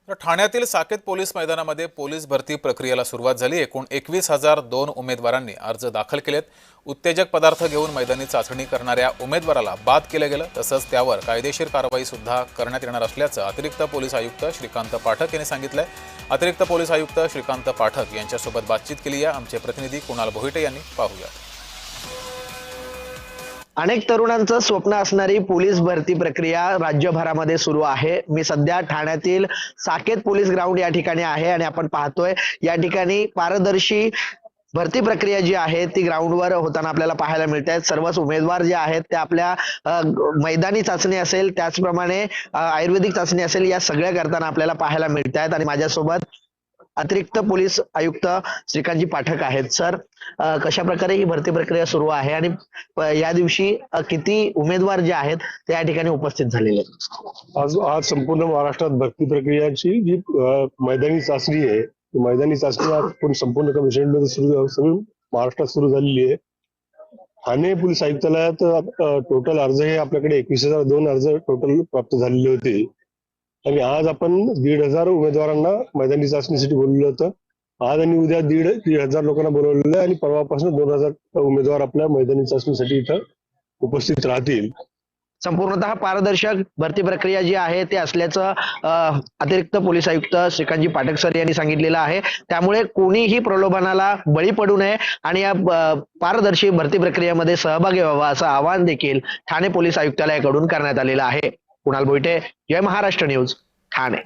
तर ठाण्यातील साकेत पोलीस मैदानामध्ये पोलीस भरती प्रक्रियेला सुरुवात झाली। एकूण 21,002 उमेदवारांनी अर्ज दाखल केलेत। उत्तेजक पदार्थ घेऊन मैदानी चाचणी करणाऱ्या उमेदवाराला बाद केलं गेलं, तसंच त्यावर कायदेशीर कारवाई सुद्धा करण्यात येणार असल्याचं अतिरिक्त पोलीस आयुक्त श्रीकांत पाठक यांनी सांगितलंय। अतिरिक्त पोलीस आयुक्त श्रीकांत पाठक यांच्यासोबत बातचीत केली आहे आमचे प्रतिनिधी कुणाल भोईटे यांनी। पाहूया। अनेक तरुणांचं स्वप्न असणारी पोलीस भरती प्रक्रिया राज्यभरामध्ये सुरू आहे। मी सध्या ठाण्यातील साकेत पोलीस ग्राउंड या ठिकाणी आहे आणि आपण पाहतोय या ठिकाणी पारदर्शी भरती प्रक्रिया जी आहे ती ग्राउंडवर होताना आपल्याला पाहायला मिळत आहेत। सर्वच उमेदवार जे आहेत ते आपल्या मैदानी चाचणी असेल, त्याचप्रमाणे आयुर्वेदिक चाचणी असेल, या सगळ्या करताना आपल्याला पाहायला मिळत आहेत। आणि माझ्यासोबत अतिरिक्त पोलीस आयुक्त श्रीकांतजी पाठक आहेत। सर, कशा प्रकारे ही भरती प्रक्रिया सुरू आहे आणि या दिवशी किती उमेदवार जे आहेत ते या ठिकाणी उपस्थित झालेले आहेत? आज संपूर्ण महाराष्ट्रात भरती प्रक्रियाची जी मैदानी चाचणी आहे, मैदानी चाचणी आज संपूर्ण कमिशनमध्ये सगळी महाराष्ट्रात सुरू झालेली आहे। ठाणे पोलीस आयुक्तालयात टोटल अर्ज हे आपल्याकडे 21,002 अर्ज टोटल प्राप्त झालेले होते आणि आज आपण 1,500 उमेदवारांना मैदानी चाचणीसाठी बोलवलं होतं। आज आणि उद्या 1,500 लोकांना बोलवलेलं आहे आणि परवापासून 2,000 उमेदवार आपल्या मैदानी चाचणीसाठी इथं उपस्थित राहतील। संपूर्णतः पारदर्शक भरती प्रक्रिया जी आहे ते असल्याचं अतिरिक्त पोलीस आयुक्त श्रीकांतजी पाठक सर यांनी सांगितलेलं आहे। त्यामुळे कोणीही प्रलोभनाला बळी पडू नये आणि या पारदर्शी भरती प्रक्रियेमध्ये सहभागी व्हावा असं आवाहन देखील ठाणे पोलीस आयुक्तालयाकडून करण्यात आलेलं आहे। कुणाल भोईटे, जय महाराष्ट्र न्यूज, ठाणे।